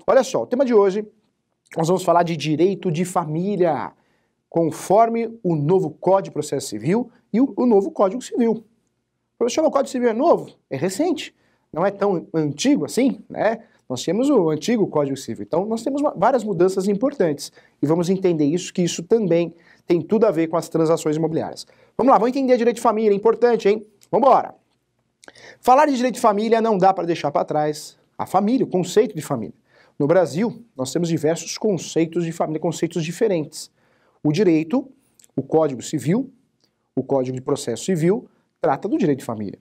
Olha só, o tema de hoje, nós vamos falar de direito de família, conforme o novo Código de Processo Civil e o novo Código Civil. Professor, o Código Civil é novo? É recente, não é tão antigo assim, né? Nós tínhamos o antigo Código Civil, então nós temos várias mudanças importantes e vamos entender isso, que isso também tem tudo a ver com as transações imobiliárias. Vamos lá, vamos entender direito de família, é importante, hein? Vamos embora. Falar de direito de família não dá para deixar para trás a família, o conceito de família. No Brasil, nós temos diversos conceitos de família, conceitos diferentes. O direito, o Código Civil, o Código de Processo Civil, trata do direito de família.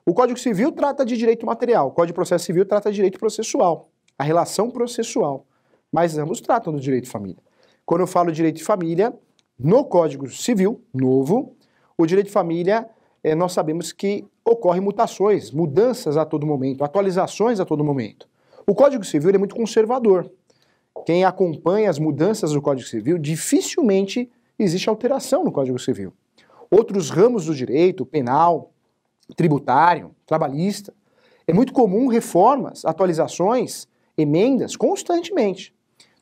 O Código Civil trata de direito material, o Código de Processo Civil trata de direito processual, a relação processual, mas ambos tratam do direito de família. Quando eu falo de direito de família, no Código Civil, novo, o direito de família, nós sabemos que ocorrem mutações, mudanças a todo momento, atualizações a todo momento. O Código Civil é muito conservador. Quem acompanha as mudanças do Código Civil, dificilmente existe alteração no Código Civil. Outros ramos do direito, penal, tributário, trabalhista, é muito comum reformas, atualizações, emendas constantemente.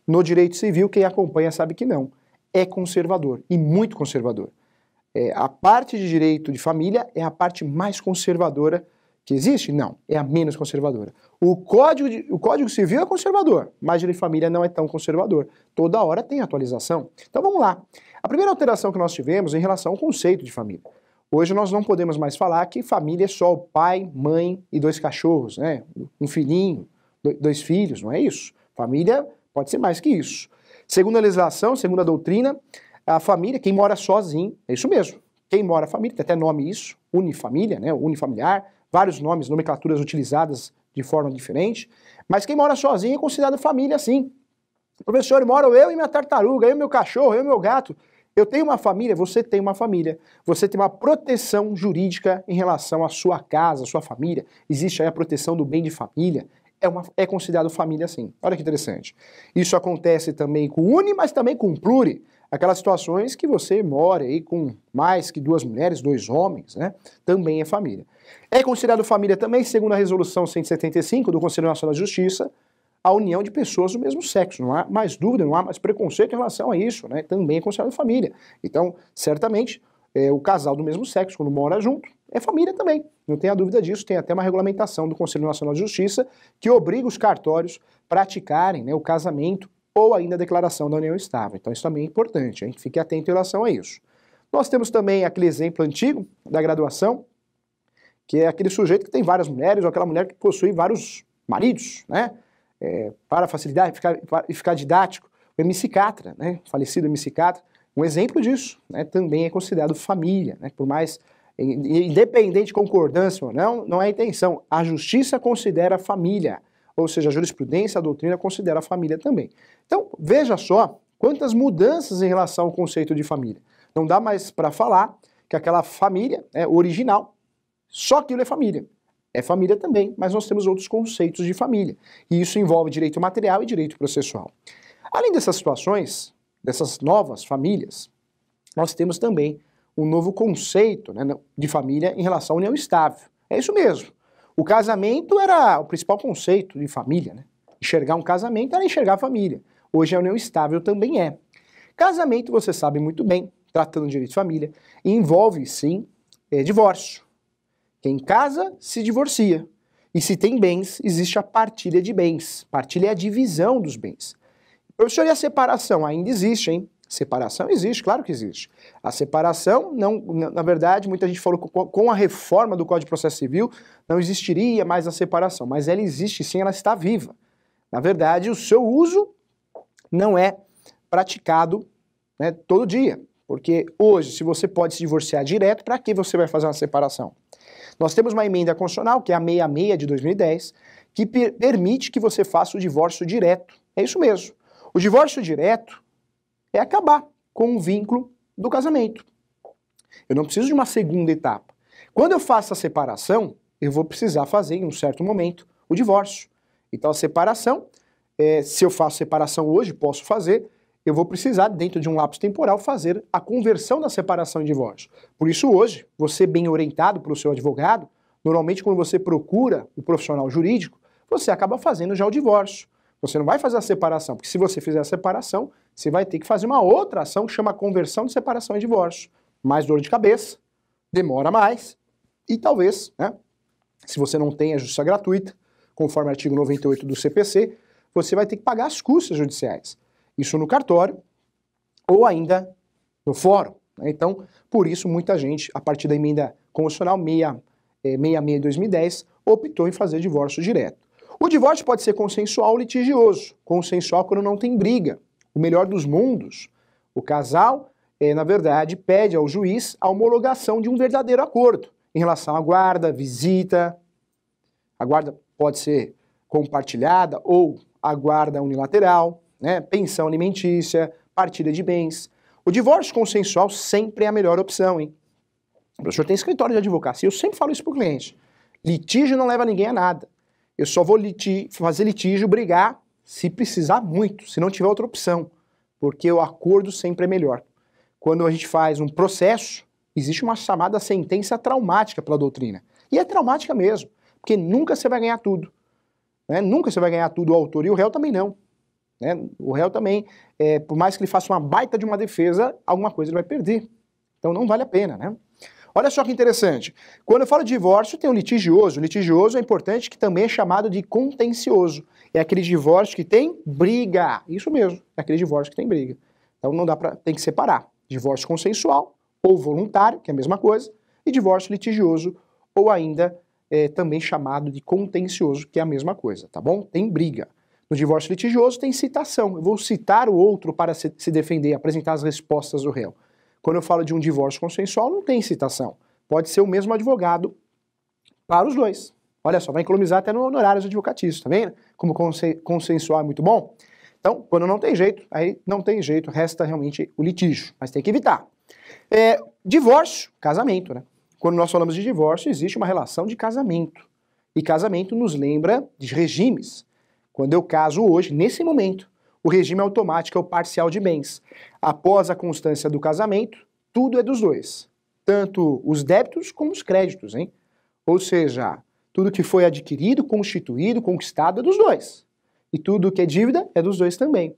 No direito civil, quem acompanha sabe que não. É conservador, e muito conservador. A parte de direito de família é a parte mais conservadora que existe? Não, é a menos conservadora. O Código Civil é conservador, mas direito de família não é tão conservador. Toda hora tem atualização. Então vamos lá. A primeira alteração que nós tivemos em relação ao conceito de família. Hoje nós não podemos mais falar que família é só o pai, mãe e 2 cachorros, né? Um filhinho, 2 filhos, não é isso. Família pode ser mais que isso. Segundo a legislação, segundo a doutrina, a família, quem mora sozinho, é isso mesmo. Quem mora família, tem até nome isso, unifamília, né? Unifamiliar, vários nomes, nomenclaturas utilizadas de forma diferente, mas quem mora sozinho é considerado família sim. Professor, moro eu e minha tartaruga, eu e meu cachorro, eu e meu gato. Eu tenho uma família, você tem uma família, você tem uma proteção jurídica em relação à sua casa, à sua família. Existe aí a proteção do bem de família, é considerado família sim. Olha que interessante. Isso acontece também com uni, mas também com pluri. Aquelas situações que você mora aí com mais que 2 mulheres, 2 homens, né? Também é família. É considerado família também, segundo a resolução 175 do Conselho Nacional de Justiça, a união de pessoas do mesmo sexo. Não há mais dúvida, não há mais preconceito em relação a isso, né? Também é considerado família. Então, certamente, o casal do mesmo sexo, quando mora junto, é família também. Não tenha dúvida disso, tem até uma regulamentação do Conselho Nacional de Justiça que obriga os cartórios a praticarem, né, o casamento ou ainda a declaração da união estável. Então isso também é importante, hein? Fique atento em relação a isso. Nós temos também aquele exemplo antigo da graduação, que é aquele sujeito que tem várias mulheres, ou aquela mulher que possui vários maridos, né? Para facilidade e ficar didático, o MC Catra, né? Falecido MC Catra, um exemplo disso, né? Também é considerado família, né? Por mais, independente de concordância ou não, não é a intenção. A justiça considera família, ou seja, a jurisprudência, a doutrina considera a família também. Então, veja só quantas mudanças em relação ao conceito de família. Não dá mais para falar que aquela família original, só aquilo é família. É família também, mas nós temos outros conceitos de família. E isso envolve direito material e direito processual. Além dessas situações, dessas novas famílias, nós temos também um novo conceito, né, de família em relação à união estável. É isso mesmo. O casamento era o principal conceito de família, né? Enxergar um casamento era enxergar a família. Hoje a união estável também é. Casamento, você sabe muito bem, tratando de direito de família, envolve sim divórcio. Quem casa se divorcia. E se tem bens, existe a partilha de bens. Partilha é a divisão dos bens. Professor, e a separação? Ainda existe, hein? Separação existe, claro que existe. A separação, não, na verdade, muita gente falou que com a reforma do Código de Processo Civil não existiria mais a separação, mas ela existe sim, ela está viva. Na verdade, o seu uso não é praticado, né, todo dia, porque hoje, se você pode se divorciar direto, para que você vai fazer uma separação? Nós temos uma emenda constitucional, que é a 66 de 2010, que permite que você faça o divórcio direto. É isso mesmo. O divórcio direto é acabar com o vínculo do casamento. Eu não preciso de uma segunda etapa. Quando eu faço a separação, eu vou precisar fazer, em um certo momento, o divórcio. Então a separação, se eu faço separação hoje, posso fazer, eu vou precisar, dentro de um lapso temporal, fazer a conversão da separação em divórcio. Por isso hoje, você bem orientado pelo seu advogado, normalmente quando você procura o profissional jurídico, você acaba fazendo já o divórcio. Você não vai fazer a separação, porque se você fizer a separação, você vai ter que fazer uma outra ação que chama conversão de separação em divórcio. Mais dor de cabeça, demora mais e talvez, né, se você não tem a justiça gratuita, conforme o artigo 98 do CPC, você vai ter que pagar as custas judiciais. Isso no cartório ou ainda no fórum. Né? Então, por isso, muita gente, a partir da emenda constitucional 66 de 2010, optou em fazer divórcio direto. O divórcio pode ser consensual ou litigioso. Consensual quando não tem briga. O melhor dos mundos. O casal, na verdade, pede ao juiz a homologação de um verdadeiro acordo em relação à guarda, visita. A guarda pode ser compartilhada ou a guarda unilateral, né? Pensão alimentícia, partilha de bens. O divórcio consensual sempre é a melhor opção, hein? O professor tem escritório de advocacia, eu sempre falo isso para o cliente. Litígio não leva ninguém a nada. Eu só vou fazer litígio, brigar, se precisar muito, se não tiver outra opção. Porque o acordo sempre é melhor. Quando a gente faz um processo, existe uma chamada sentença traumática pela doutrina. E é traumática mesmo, porque nunca você vai ganhar tudo. Né? Nunca você vai ganhar tudo o autor, e o réu também não. Né? O réu também, por mais que ele faça uma baita de uma defesa, alguma coisa ele vai perder. Então não vale a pena, né? Olha só que interessante. Quando eu falo de divórcio, tem o litigioso. O litigioso é importante, que também é chamado de contencioso. É aquele divórcio que tem briga. Isso mesmo, é aquele divórcio que tem briga. Então não dá para, tem que separar. Divórcio consensual ou voluntário, que é a mesma coisa, e divórcio litigioso, ou ainda também chamado de contencioso, que é a mesma coisa, tá bom? Tem briga. No divórcio litigioso tem citação. Eu vou citar o outro para se defender, apresentar as respostas do réu. Quando eu falo de um divórcio consensual, não tem citação. Pode ser o mesmo advogado para os dois. Olha só, vai economizar até no honorários advocatícios, tá vendo? Como consensual é muito bom. Então, quando não tem jeito, aí não tem jeito, resta realmente o litígio, mas tem que evitar. Divórcio, casamento, né? Quando nós falamos de divórcio, existe uma relação de casamento. E casamento nos lembra de regimes. Quando eu caso hoje, nesse momento, o regime automático é o parcial de bens. Após a constância do casamento, tudo é dos dois. Tanto os débitos como os créditos, hein? Ou seja, tudo que foi adquirido, constituído, conquistado é dos dois. E tudo que é dívida é dos dois também.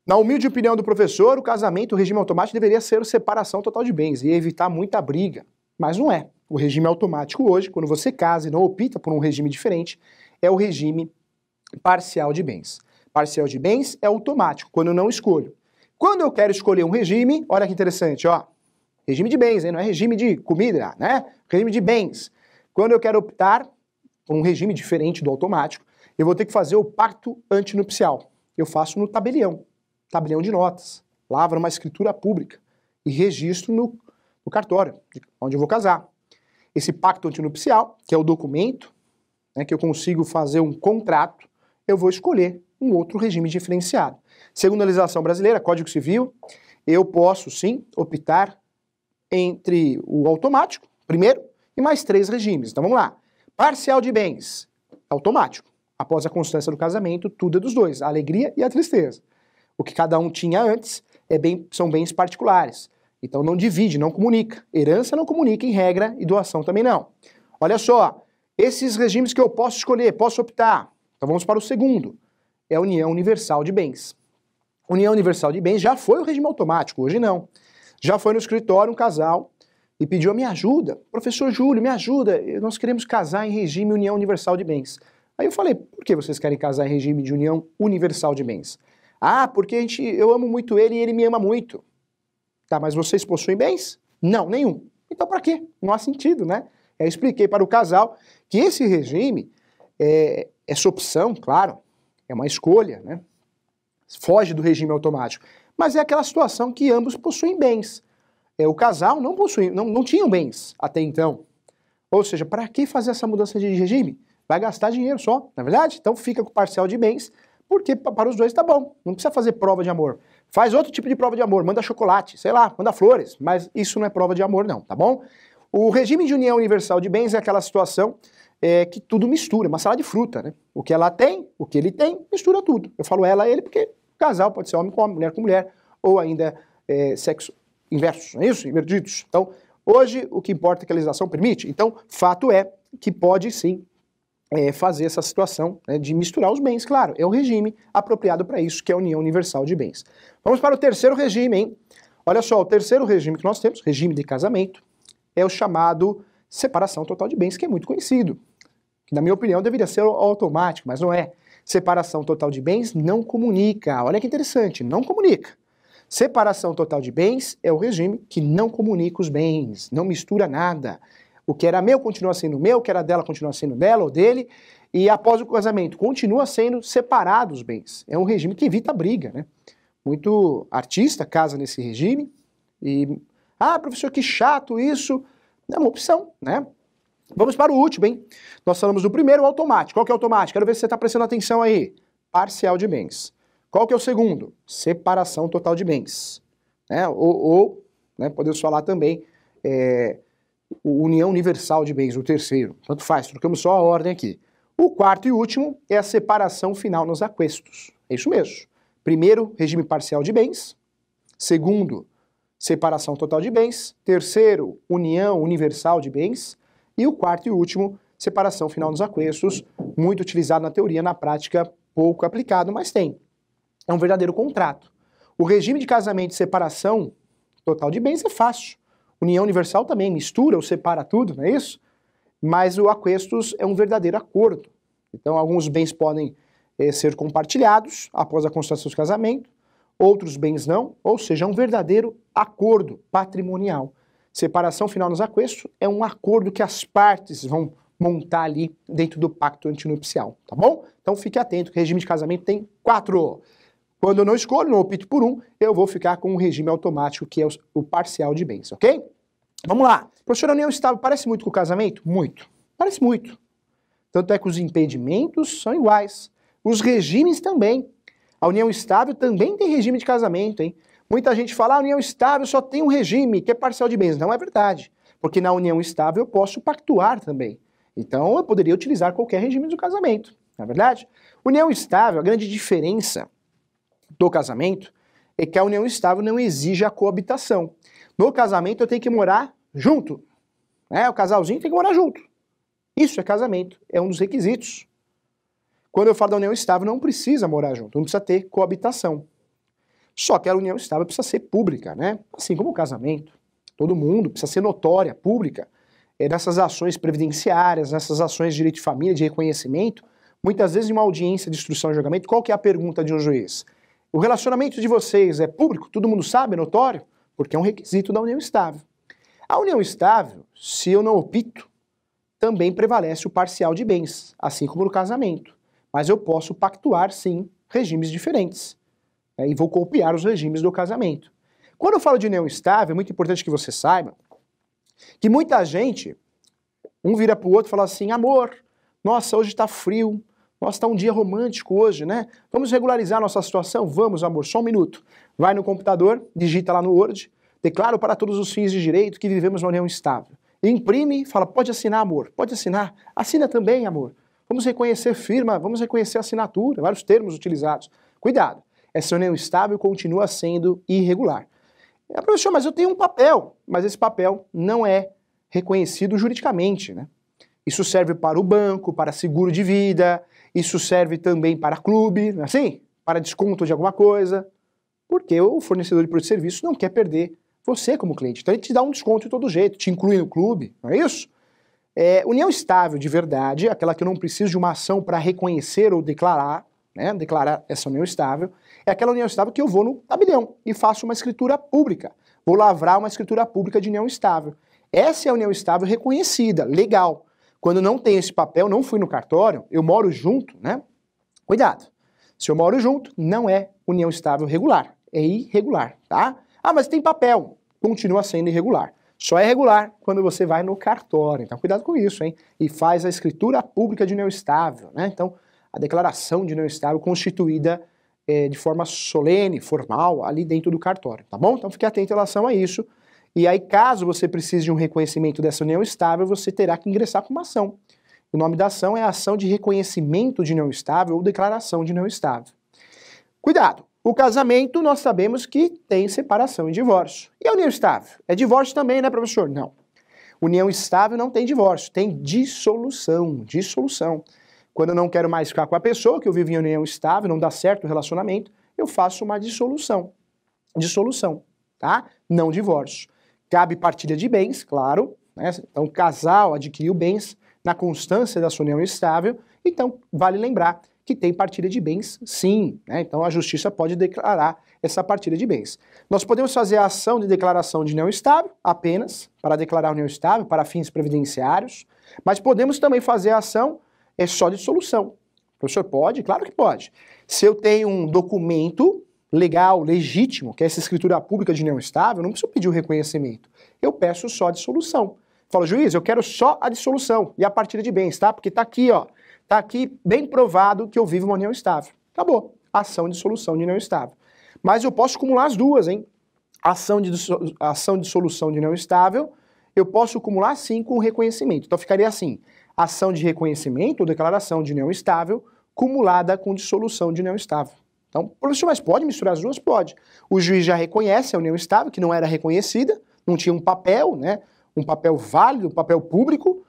Na humilde opinião do professor, o casamento, o regime automático deveria ser separação total de bens e evitar muita briga. Mas não é. O regime automático hoje, quando você casa e não opta por um regime diferente, é o regime parcial de bens. Parcial de bens é automático, quando eu não escolho. Quando eu quero escolher um regime, olha que interessante, ó. Regime de bens, hein? Não é regime de comida, né? Regime de bens. Quando eu quero optar por um regime diferente do automático, eu vou ter que fazer o pacto antinupcial. Eu faço no tabelião de notas. Lavro uma escritura pública e registro no cartório, onde eu vou casar. Esse pacto antinupcial, que é o documento, né, que eu consigo fazer um contrato, eu vou escolher um outro regime diferenciado. Segundo a legislação brasileira, Código Civil, eu posso sim optar entre o automático, primeiro, e mais 3 regimes. Então vamos lá. Parcial de bens, automático. Após a constância do casamento, tudo é dos dois, a alegria e a tristeza. O que cada um tinha antes são bens particulares. Então não divide, não comunica. Herança não comunica em regra e doação também não. Olha só, esses regimes que eu posso escolher, posso optar. Então vamos para o segundo. É a união universal de bens. União universal de bens já foi o regime automático, hoje não. Já foi no escritório um casal e pediu a minha ajuda. Professor Júlio, me ajuda, nós queremos casar em regime união universal de bens. Aí eu falei, por que vocês querem casar em regime de união universal de bens? Ah, porque eu amo muito ele e ele me ama muito. Tá, mas vocês possuem bens? Não, nenhum. Então para quê? Não há sentido, né? Eu expliquei para o casal que esse regime, essa opção, claro, é uma escolha, né? Foge do regime automático. Mas é aquela situação que ambos possuem bens. O casal não tinham bens até então. Ou seja, para que fazer essa mudança de regime? Vai gastar dinheiro só, não é verdade? Então fica com o parcial de bens, porque para os dois tá bom. Não precisa fazer prova de amor. Faz outro tipo de prova de amor, manda chocolate, sei lá, manda flores, mas isso não é prova de amor não, tá bom? O regime de união universal de bens é aquela situação que tudo mistura, uma salada de fruta, né? O que ela tem, o que ele tem, mistura tudo. Eu falo ela, ele, porque casal pode ser homem com homem, mulher com mulher, ou ainda sexo inverso, não é isso? Invertidos. Então, hoje, o que importa é que a legislação permite. Então, fato é que pode sim fazer essa situação, né, de misturar os bens, claro, é o regime apropriado para isso, que é a união universal de bens. Vamos para o terceiro regime, hein? Olha só, o terceiro regime que nós temos, regime de casamento, é o chamado separação total de bens, que é muito conhecido, que na minha opinião deveria ser automático, mas não é. Separação total de bens não comunica, olha que interessante, não comunica. Separação total de bens é o regime que não comunica os bens, não mistura nada. O que era meu continua sendo meu, o que era dela continua sendo dela ou dele, e após o casamento continua sendo separados os bens. É um regime que evita briga, né? Muito artista casa nesse regime e... Ah, professor, que chato isso. É uma opção, né? Vamos para o último, hein? Nós falamos do primeiro, o automático. Qual que é o automático? Quero ver se você está prestando atenção aí. Parcial de bens. Qual que é o segundo? Separação total de bens. Né? Né, podemos falar também... união universal de bens, o terceiro. Tanto faz, trocamos só a ordem aqui. O quarto e último é a separação final nos aquestos. É isso mesmo. Primeiro, regime parcial de bens. Segundo, separação total de bens. Terceiro, união universal de bens. E o quarto e último, separação final nos aquestos. Muito utilizado na teoria, na prática pouco aplicado, mas tem. É um verdadeiro contrato. O regime de casamento e separação total de bens é fácil. União universal também mistura ou separa tudo, não é isso? Mas o aquestos é um verdadeiro acordo. Então, alguns bens podem ser compartilhados após a consumação do casamento, outros bens não, ou seja, é um verdadeiro acordo patrimonial. Separação final nos aquestos é um acordo que as partes vão montar ali dentro do pacto antinupcial, tá bom? Então fique atento que o regime de casamento tem 4. Quando eu não escolho, não opto por um, eu vou ficar com o regime automático, que é o parcial de bens, ok? Vamos lá. Professor, a união estável parece muito com o casamento? Muito. Parece muito. Tanto é que os impedimentos são iguais. Os regimes também. A união estável também tem regime de casamento, hein? Muita gente fala, a união estável só tem um regime, que é parcial de bens. Não é verdade. Porque na união estável eu posso pactuar também. Então eu poderia utilizar qualquer regime do casamento. Não é verdade? União estável, a grande diferença do casamento é que a união estável não exige a coabitação. No casamento eu tenho que morar junto, né? O casalzinho tem que morar junto. Isso é casamento, é um dos requisitos. Quando eu falo da união estável, não precisa morar junto, não precisa ter coabitação. Só que a união estável precisa ser pública, né? Assim como o casamento. Todo mundo precisa ser notória, pública. Nessas ações previdenciárias, nessas ações de direito de família, de reconhecimento, muitas vezes em uma audiência de instrução e julgamento, qual que é a pergunta de um juiz? O relacionamento de vocês é público? Todo mundo sabe, é notório? Porque é um requisito da união estável. A união estável, se eu não opto, também prevalece o parcial de bens, assim como no casamento. Mas eu posso pactuar, sim, regimes diferentes. E vou copiar os regimes do casamento. Quando eu falo de união estável, é muito importante que você saiba que muita gente, um vira pro outro e fala assim, amor, nossa, hoje tá frio, nossa, tá um dia romântico hoje, né? Vamos regularizar nossa situação? Vamos, amor, só um minuto. Vai no computador, digita lá no Word, declaro para todos os fins de direito que vivemos uma união estável. Imprime e fala, pode assinar, amor, pode assinar. Assina também, amor. Vamos reconhecer firma, vamos reconhecer assinatura, vários termos utilizados. Cuidado, essa união estável continua sendo irregular. Professor, mas eu tenho um papel, mas esse papel não é reconhecido juridicamente, né? Isso serve para o banco, para seguro de vida, isso serve também para clube, não é assim? Para desconto de alguma coisa, porque o fornecedor de produto e serviço não quer perder você como cliente. Então ele te dá um desconto de todo jeito, te inclui no clube, não é isso? União estável de verdade, aquela que eu não preciso de uma ação para reconhecer ou declarar, né, declarar essa união estável, é aquela união estável que eu vou no tabelião e faço uma escritura pública. Vou lavrar uma escritura pública de união estável. Essa é a união estável reconhecida, legal. Quando não tem esse papel, não fui no cartório, eu moro junto, né? Cuidado. Se eu moro junto, não é união estável regular, é irregular, tá? Ah, mas tem papel, continua sendo irregular. Só é regular quando você vai no cartório, então cuidado com isso, hein? E faz a escritura pública de união estável, né? Então, a declaração de união estável constituída de forma solene, formal, ali dentro do cartório, tá bom? Então fique atento em relação a isso. E aí, caso você precise de um reconhecimento dessa união estável, você terá que ingressar com uma ação. O nome da ação é a ação de reconhecimento de união estável ou declaração de união estável. Cuidado! O casamento, nós sabemos que tem separação e divórcio. E a união estável? É divórcio também, né, professor? Não. União estável não tem divórcio, tem dissolução, dissolução. Quando eu não quero mais ficar com a pessoa, que eu vivo em união estável, não dá certo o relacionamento, eu faço uma dissolução. Dissolução, tá? Não divórcio. Cabe partilha de bens, claro, né? Então o casal adquiriu bens na constância da sua união estável, então vale lembrar que tem partilha de bens, sim, né? Então a justiça pode declarar essa partilha de bens. Nós podemos fazer a ação de declaração de união estável, apenas, para declarar união estável, para fins previdenciários, mas podemos também fazer a ação só de dissolução. O professor pode? Claro que pode. Se eu tenho um documento legal, legítimo, que é essa escritura pública de união estável, eu não preciso pedir o reconhecimento. Eu peço só a dissolução. Falo, juiz, eu quero só a dissolução e a partilha de bens, tá? Porque tá aqui, ó, tá aqui bem provado que eu vivo uma união estável. Acabou. Ação de dissolução de união estável. Mas eu posso acumular as duas, hein? Ação de dissolução de união estável, eu posso acumular sim com o reconhecimento. Então ficaria assim, ação de reconhecimento ou declaração de união estável, cumulada com dissolução de união estável. Então, professor, mas pode misturar as duas? Pode. O juiz já reconhece a união estável, que não era reconhecida, não tinha um papel, né? Um papel válido, um papel público,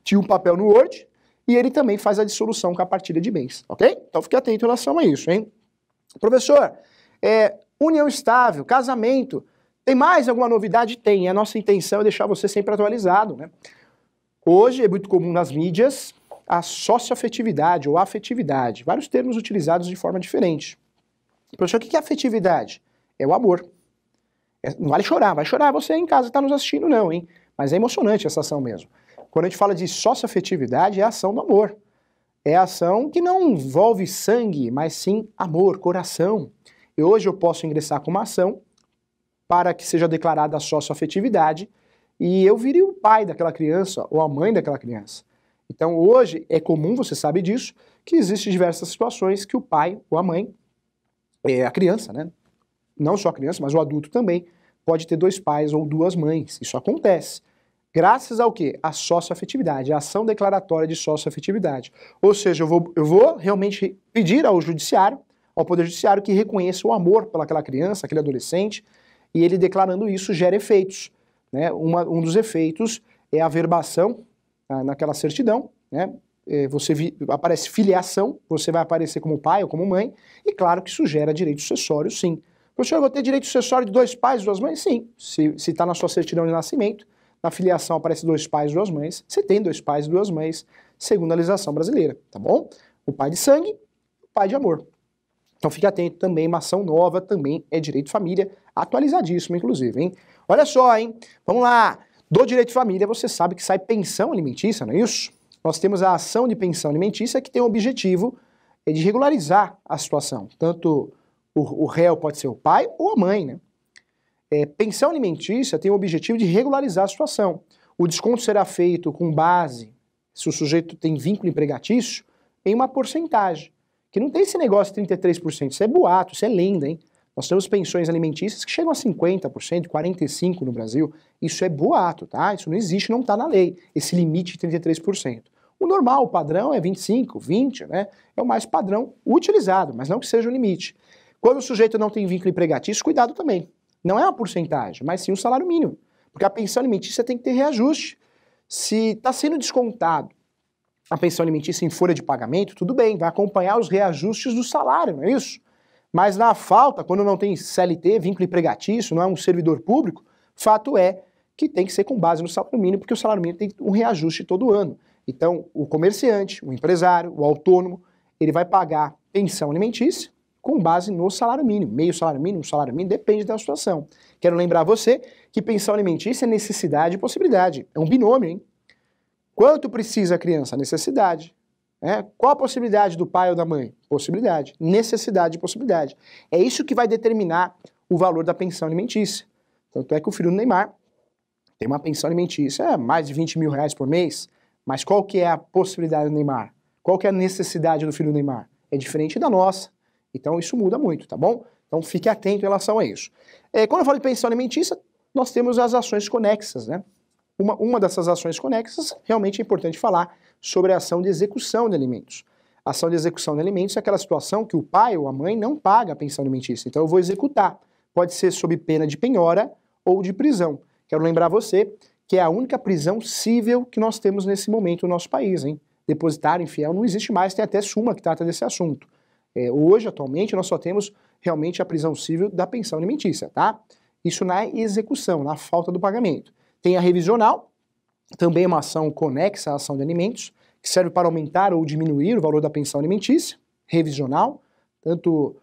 tinha um papel no Word, e ele também faz a dissolução com a partilha de bens, ok? Então fique atento em relação a isso, hein? Professor, união estável, casamento, tem mais alguma novidade? Tem. A nossa intenção é deixar você sempre atualizado, né? Hoje é muito comum nas mídias a socioafetividade ou afetividade, vários termos utilizados de forma diferente. Professor, o que é afetividade? É o amor. Não vale chorar, vai chorar você em casa que está nos assistindo não, hein? Mas é emocionante essa ação mesmo. Quando a gente fala de socioafetividade, é a ação do amor. É a ação que não envolve sangue, mas sim amor, coração. E hoje eu posso ingressar com uma ação para que seja declarada a socioafetividade e eu vire o pai daquela criança ou a mãe daquela criança. Então hoje é comum, você sabe disso, que existem diversas situações que o pai ou a mãe, a criança, né? Não só a criança, mas o adulto também, pode ter dois pais ou duas mães. Isso acontece. Graças ao quê? A socioafetividade, a ação declaratória de socioafetividade. Ou seja, eu vou realmente pedir ao judiciário, ao Poder Judiciário, que reconheça o amor pelaquela criança, aquele adolescente, e ele declarando isso gera efeitos, né? Um dos efeitos é a verbação naquela certidão, né? Aparece filiação, você vai aparecer como pai ou como mãe, e claro que isso gera direito sucessório, sim. Professor, eu vou ter direito sucessório de dois pais, duas mães? Sim. Se está na sua certidão de nascimento, na filiação aparece dois pais, duas mães, você tem dois pais e duas mães, segundo a legislação brasileira, tá bom? O pai de sangue, o pai de amor. Então fique atento também, uma ação nova também é direito de família, atualizadíssimo inclusive, hein? Olha só, hein? Vamos lá. Do direito de família você sabe que sai pensão alimentícia, não é isso? Nós temos a ação de pensão alimentícia que tem o objetivo de regularizar a situação. Tanto o réu pode ser o pai ou a mãe, né? Pensão alimentícia tem o objetivo de regularizar a situação. O desconto será feito com base, se o sujeito tem vínculo empregatício, em uma porcentagem. Que não tem esse negócio de 33%, isso é boato, isso é lenda, hein? Nós temos pensões alimentícias que chegam a 50%, 45% no Brasil. Isso é boato, tá? Isso não existe, não está na lei, esse limite de 33%. O normal, o padrão é 25%, 20%, né? É o mais padrão utilizado, mas não que seja o limite. Quando o sujeito não tem vínculo empregatício, cuidado também. Não é uma porcentagem, mas sim o salário mínimo. Porque a pensão alimentícia tem que ter reajuste. Se está sendo descontado a pensão alimentícia em folha de pagamento, tudo bem, vai acompanhar os reajustes do salário, não é isso? Mas na falta, quando não tem CLT, vínculo empregatício, não é um servidor público, fato é que tem que ser com base no salário mínimo, porque o salário mínimo tem um reajuste todo ano. Então, o comerciante, o empresário, o autônomo, ele vai pagar pensão alimentícia com base no salário mínimo, meio salário mínimo, depende da situação. Quero lembrar você que pensão alimentícia é necessidade e possibilidade, é um binômio, hein? Quanto precisa a criança? Necessidade. Qual a possibilidade do pai ou da mãe? Possibilidade. Necessidade e possibilidade. É isso que vai determinar o valor da pensão alimentícia. Tanto é que o filho do Neymar tem uma pensão alimentícia, mais de 20 mil reais por mês, mas qual que é a possibilidade do Neymar? Qual que é a necessidade do filho do Neymar? É diferente da nossa. Então isso muda muito, tá bom? Então fique atento em relação a isso. Quando eu falo de pensão alimentícia, nós temos as ações conexas, né? Uma dessas ações conexas, realmente é importante falar sobre a ação de execução de alimentos. A ação de execução de alimentos é aquela situação que o pai ou a mãe não paga a pensão alimentícia, então eu vou executar. Pode ser sob pena de penhora ou de prisão. Quero lembrar você que é a única prisão cível que nós temos nesse momento no nosso país, hein? Depositário infiel não existe mais, tem até súmula que trata desse assunto. Hoje, atualmente, nós só temos realmente a prisão cível da pensão alimentícia, tá? Isso na execução, na falta do pagamento. Tem a revisional, também é uma ação conexa à ação de alimentos, que serve para aumentar ou diminuir o valor da pensão alimentícia, revisional. Tanto,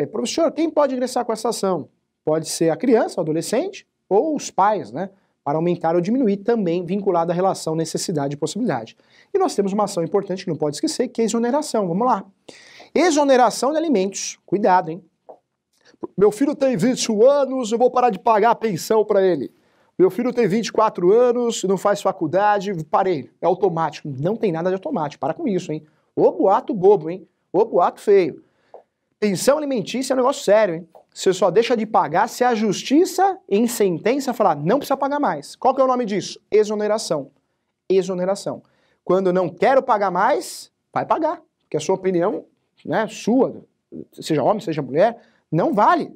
professor, quem pode ingressar com essa ação? Pode ser a criança, o adolescente, ou os pais, né? Para aumentar ou diminuir, também vinculada à relação necessidade e possibilidade. E nós temos uma ação importante que não pode esquecer, que é a exoneração. Vamos lá. Exoneração de alimentos. Cuidado, hein? Meu filho tem 21 anos, eu vou parar de pagar a pensão para ele. Meu filho tem 24 anos, não faz faculdade, parei. É automático. Não tem nada de automático. Para com isso, hein? Ô boato bobo, hein? Ô boato feio. Pensão alimentícia é um negócio sério, hein? Você só deixa de pagar se a justiça, em sentença, falar não precisa pagar mais. Qual que é o nome disso? Exoneração. Exoneração. Quando não quero pagar mais, vai pagar. Porque a sua opinião, né, sua, seja homem, seja mulher, não vale.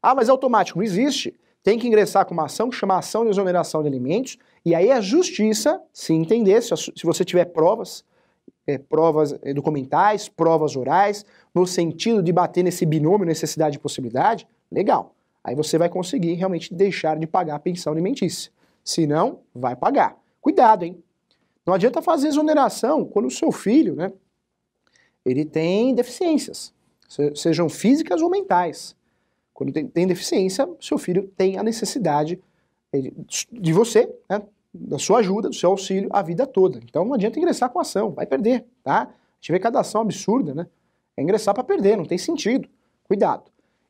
Ah, mas é automático. Não existe. Tem que ingressar com uma ação que chama ação de exoneração de alimentos, e aí a justiça, se entender, se você tiver provas, provas documentais, provas orais, no sentido de bater nesse binômio necessidade e possibilidade, legal. Aí você vai conseguir realmente deixar de pagar a pensão alimentícia. Se não, vai pagar. Cuidado, hein? Não adianta fazer exoneração quando o seu filho, né, ele tem deficiências, sejam físicas ou mentais. Quando tem deficiência, seu filho tem a necessidade de você, né, da sua ajuda, do seu auxílio a vida toda. Então não adianta ingressar com ação, vai perder, tá? A gente vê cada ação absurda, né? É ingressar para perder, não tem sentido. Cuidado.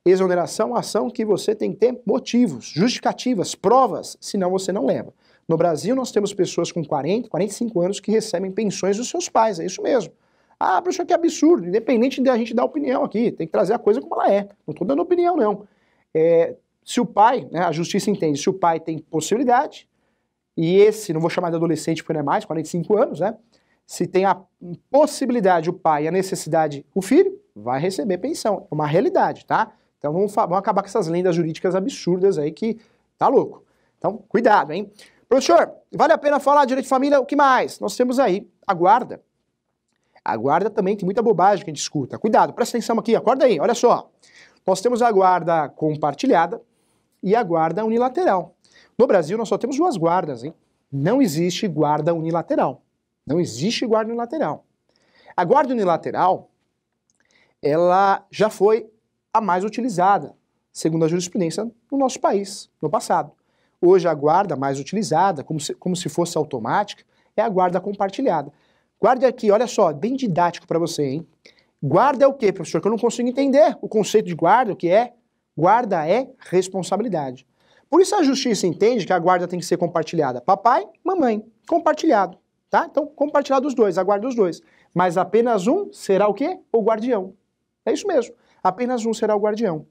Exoneração é uma ação que você tem que ter motivos, justificativas, provas, senão você não leva. No Brasil nós temos pessoas com 40, 45 anos que recebem pensões dos seus pais, é isso mesmo. Ah, professor, que absurdo, independente de a gente dar opinião aqui, tem que trazer a coisa como ela é. Não estou dando opinião, não. Se o pai, né, a justiça entende, se o pai tem possibilidade, e esse, não vou chamar de adolescente porque não é mais, 45 anos, né? Se tem a possibilidade o pai e a necessidade o filho, vai receber pensão. É uma realidade, tá? Então vamos acabar com essas lendas jurídicas absurdas aí que tá louco. Então, cuidado, hein? Professor, vale a pena falar de direito de família? O que mais? Nós temos aí a guarda. A guarda também tem muita bobagem que a gente escuta. Cuidado, presta atenção aqui, acorda aí, olha só. Nós temos a guarda compartilhada e a guarda unilateral. No Brasil, nós só temos duas guardas, hein? Não existe guarda unilateral. Não existe guarda unilateral. A guarda unilateral, ela já foi a mais utilizada, segundo a jurisprudência, no nosso país, no passado. Hoje, a guarda mais utilizada, como se fosse automática, é a guarda compartilhada. Guarda aqui, olha só, bem didático para você, hein? Guarda é o quê, professor? Que eu não consigo entender o conceito de guarda, o que é? Guarda é responsabilidade. Por isso a justiça entende que a guarda tem que ser compartilhada. Papai, mamãe, compartilhado, tá? Então, compartilhado os dois, a guarda dos dois. Mas apenas um será o quê? O guardião. É isso mesmo. Apenas um será o guardião.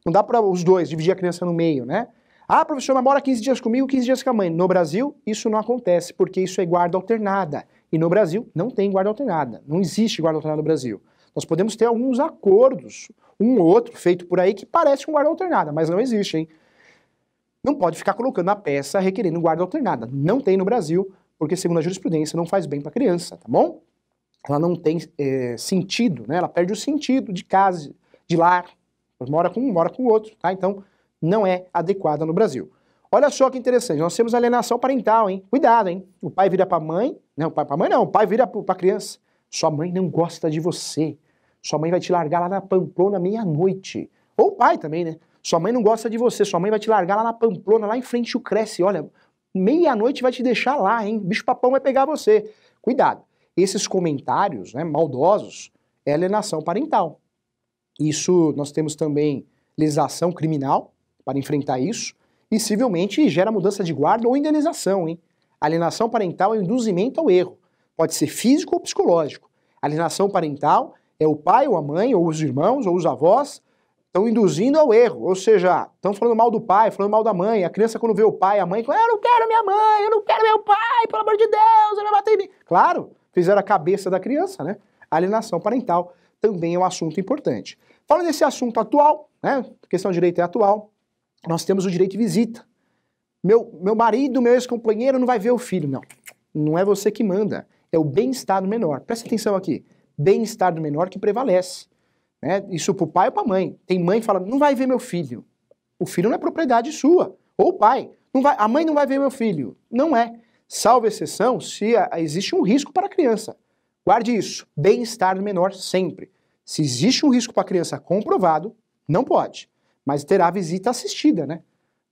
Não dá para os dois dividir a criança no meio, né? Ah, professor, mas mora 15 dias comigo, 15 dias com a mãe. No Brasil, isso não acontece, porque isso é guarda alternada. E no Brasil, não tem guarda alternada. Não existe guarda alternada no Brasil. Nós podemos ter alguns acordos, um ou outro, feito por aí, que parece com guarda alternada, mas não existe, hein? Não pode ficar colocando a peça requerendo guarda alternada. Não tem no Brasil, porque segundo a jurisprudência não faz bem para a criança, tá bom? Ela não tem sentido, né? Ela perde o sentido de casa, de lar. Mora com um, mora com o outro, tá? Então, não é adequada no Brasil. Olha só que interessante, nós temos alienação parental, hein? Cuidado, hein? O pai vira para a mãe, não, o pai para a mãe não, o pai vira para a criança. Sua mãe não gosta de você. Sua mãe vai te largar lá na Pamplona meia-noite. Ou o pai também, né? Sua mãe não gosta de você, sua mãe vai te largar lá na Pamplona, lá em frente o Cresce, olha, meia-noite vai te deixar lá, hein? Bicho papão vai pegar você. Cuidado. Esses comentários, né, maldosos, é alienação parental. Isso, nós temos também legislação criminal para enfrentar isso, e civilmente gera mudança de guarda ou indenização, hein? Alienação parental é induzimento ao erro. Pode ser físico ou psicológico. Alienação parental é o pai ou a mãe, ou os irmãos, ou os avós, estão induzindo ao erro, ou seja, estão falando mal do pai, falando mal da mãe, a criança quando vê o pai, a mãe fala, eu não quero minha mãe, eu não quero meu pai, pelo amor de Deus, ele vai bater em mim. Claro, fizeram a cabeça da criança, né? A alienação parental também é um assunto importante. Falando desse assunto atual, né, questão de direito é atual, nós temos o direito de visita. meu marido, meu ex-companheiro não vai ver o filho. Não, não é você que manda, é o bem-estar do menor. Presta atenção aqui, bem-estar do menor que prevalece. Né? Isso pro pai ou pra mãe. Tem mãe que fala, não vai ver meu filho. O filho não é propriedade sua. Ou o pai, não vai, a mãe não vai ver meu filho. Não é. Salvo exceção se existe um risco para a criança. Guarde isso, bem-estar do menor sempre. Se existe um risco para a criança comprovado, não pode. Mas terá visita assistida, né?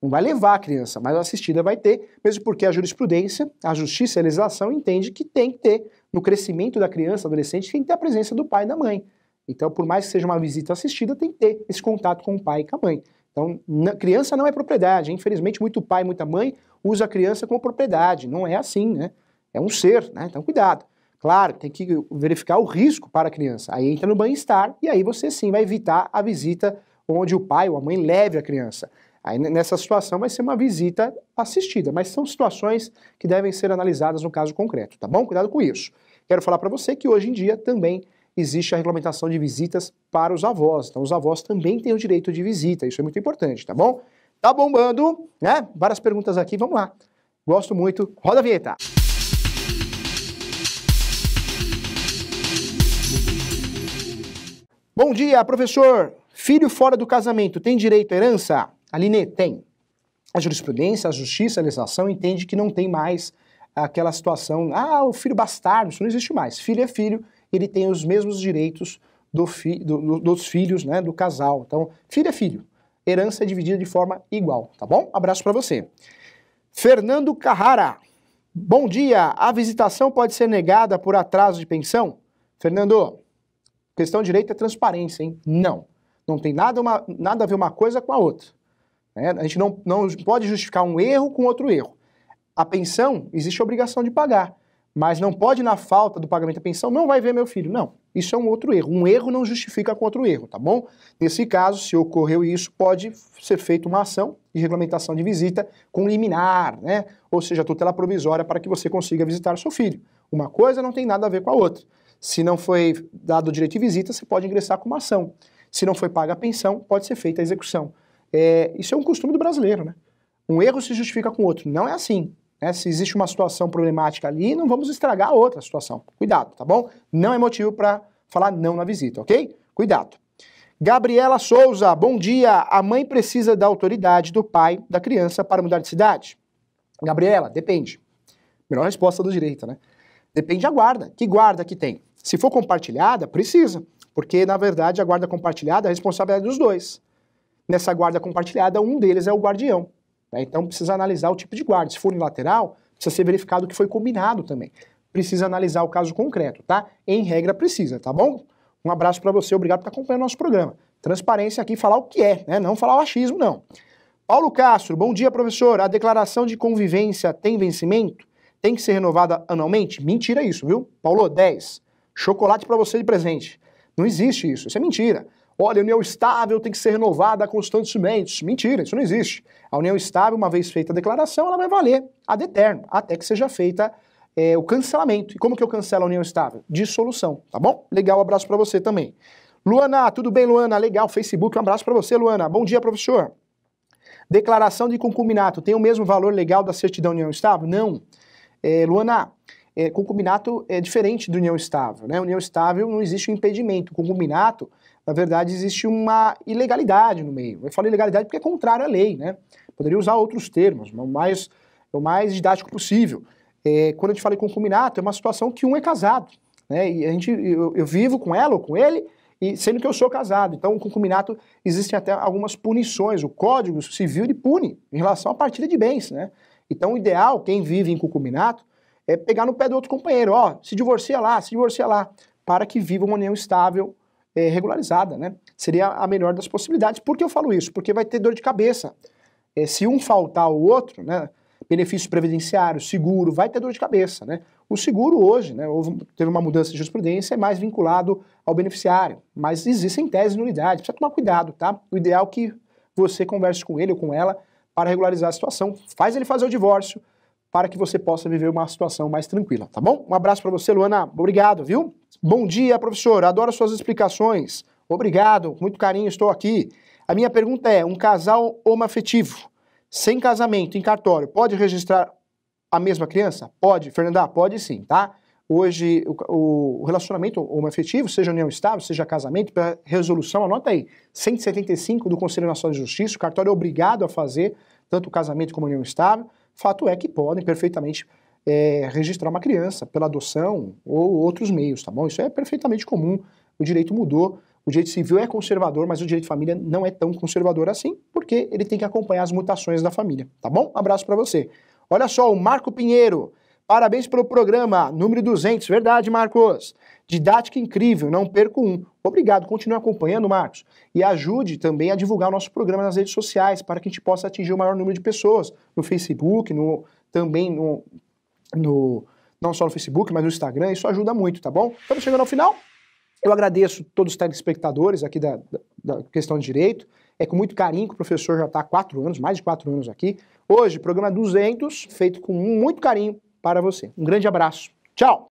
Não vai levar a criança, mas a assistida vai ter, mesmo porque a jurisprudência, a justiça e a legislação entende que tem que ter, no crescimento da criança, adolescente, tem que ter a presença do pai e da mãe. Então, por mais que seja uma visita assistida, tem que ter esse contato com o pai e com a mãe. Então, criança não é propriedade. Infelizmente, muito pai e muita mãe usa a criança como propriedade. Não é assim, né? É um ser, né? Então, cuidado. Claro, tem que verificar o risco para a criança. Aí entra no bem-estar e aí você sim vai evitar a visita onde o pai ou a mãe leve a criança. Aí nessa situação vai ser uma visita assistida, mas são situações que devem ser analisadas no caso concreto, tá bom? Cuidado com isso. Quero falar para você que hoje em dia também existe a regulamentação de visitas para os avós. Então os avós também têm o direito de visita, isso é muito importante, tá bom? Tá bombando, né? Várias perguntas aqui, vamos lá. Gosto muito. Roda a vinheta. Bom dia, professor. Filho fora do casamento tem direito à herança? Aline, tem. A jurisprudência, a justiça, a legislação entende que não tem mais aquela situação, o filho bastardo, isso não existe mais. Filho é filho, ele tem os mesmos direitos dos filhos, né, do casal. Então, filho é filho. Herança é dividida de forma igual, tá bom? Abraço para você. Fernando Carrara. Bom dia. A visitação pode ser negada por atraso de pensão? Fernando, questão de direito é transparência, hein? Não. Não tem nada a ver uma coisa com a outra. Né? A gente não pode justificar um erro com outro erro. A pensão, existe a obrigação de pagar. Mas não pode, na falta do pagamento da pensão, não vai ver meu filho. Não, isso é um outro erro. Um erro não justifica com outro erro, tá bom? Nesse caso, se ocorreu isso, pode ser feita uma ação de regulamentação de visita com liminar, né? Ou seja, tutela provisória para que você consiga visitar o seu filho. Uma coisa não tem nada a ver com a outra. Se não foi dado o direito de visita, você pode ingressar com uma ação. Se não foi paga a pensão, pode ser feita a execução. Isso é um costume do brasileiro, né? Um erro se justifica com o outro. Não é assim. Se existe uma situação problemática ali, não vamos estragar a outra situação. Cuidado, tá bom? Não é motivo para falar não na visita, ok? Cuidado. Gabriela Souza, bom dia. A mãe precisa da autoridade do pai da criança para mudar de cidade? Gabriela, depende. Melhor resposta do direito, né? Depende da guarda. Que guarda que tem? Se for compartilhada, precisa. Porque, na verdade, a guarda compartilhada é a responsabilidade dos dois. Nessa guarda compartilhada, um deles é o guardião. Então precisa analisar o tipo de guarda. Se for unilateral, precisa ser verificado o que foi combinado também. Precisa analisar o caso concreto, tá? Em regra precisa, tá bom? Um abraço para você, obrigado por estar acompanhando o nosso programa. Transparência aqui, falar o que é, né? Não falar o achismo, não. Paulo Castro, bom dia, professor. A declaração de convivência tem vencimento? Tem que ser renovada anualmente? Mentira isso, viu? Paulo, 10. Chocolate para você de presente. Não existe isso, isso é mentira. Olha, a união estável tem que ser renovada constantemente. Mentira, isso não existe. A união estável, uma vez feita a declaração, ela vai valer ad eterno, até que seja feita o cancelamento. E como que eu cancelo a união estável? Dissolução, tá bom? Legal, um abraço para você também. Luana, tudo bem, Luana? Legal, Facebook, um abraço para você, Luana. Bom dia, professor. Declaração de concubinato tem o mesmo valor legal da certidão de união estável? Não. Luana, concubinato é diferente da união estável, né? União estável não existe um impedimento. Concubinato, na verdade, existe uma ilegalidade no meio. Eu falo ilegalidade porque é contrário à lei, né? Poderia usar outros termos, o mais didático possível. Quando a gente fala em concubinato, é uma situação que um é casado, né? E eu vivo com ela ou com ele, e sendo que eu sou casado. Então, o concubinato, existem até algumas punições. O Código Civil ele pune em relação à partilha de bens, né? Então, o ideal, quem vive em concubinato, é pegar no pé do outro companheiro, se divorcia lá, para que viva uma união estável, regularizada, né? Seria a melhor das possibilidades. Por que eu falo isso? Porque vai ter dor de cabeça. Se um faltar ao outro, né? Benefícios previdenciários, seguro, vai ter dor de cabeça, né? O seguro hoje, né? Teve uma mudança de jurisprudência, é mais vinculado ao beneficiário, mas existem teses de nulidade, precisa tomar cuidado, tá? O ideal é que você converse com ele ou com ela para regularizar a situação, faz ele fazer o divórcio, para que você possa viver uma situação mais tranquila, tá bom? Um abraço para você, Luana, obrigado, viu? Bom dia, professor, adoro suas explicações, obrigado, com muito carinho estou aqui. A minha pergunta é, um casal homoafetivo sem casamento, em cartório, pode registrar a mesma criança? Pode, Fernanda, pode sim, tá? Hoje, o relacionamento homoafetivo, seja união estável, seja casamento, para resolução, anota aí, 175 do Conselho Nacional de Justiça, o cartório é obrigado a fazer tanto o casamento como a união estável. Fato é que podem perfeitamente registrar uma criança pela adoção ou outros meios, tá bom? Isso é perfeitamente comum, o direito mudou, o direito civil é conservador, mas o direito de família não é tão conservador assim, porque ele tem que acompanhar as mutações da família, tá bom? Abraço para você. Olha só, o Marco Pinheiro, parabéns pelo programa, número 200, verdade, Marcos. Didática incrível, não perco um. Obrigado, continue acompanhando, Marcos. E ajude também a divulgar o nosso programa nas redes sociais, para que a gente possa atingir o maior número de pessoas, no Facebook, também não só no Facebook, mas no Instagram, isso ajuda muito, tá bom? Estamos chegando ao final. Eu agradeço todos os telespectadores aqui da questão de direito. É com muito carinho que o professor já está há 4 anos, mais de 4 anos aqui. Hoje, programa 200, feito com muito carinho para você. Um grande abraço. Tchau!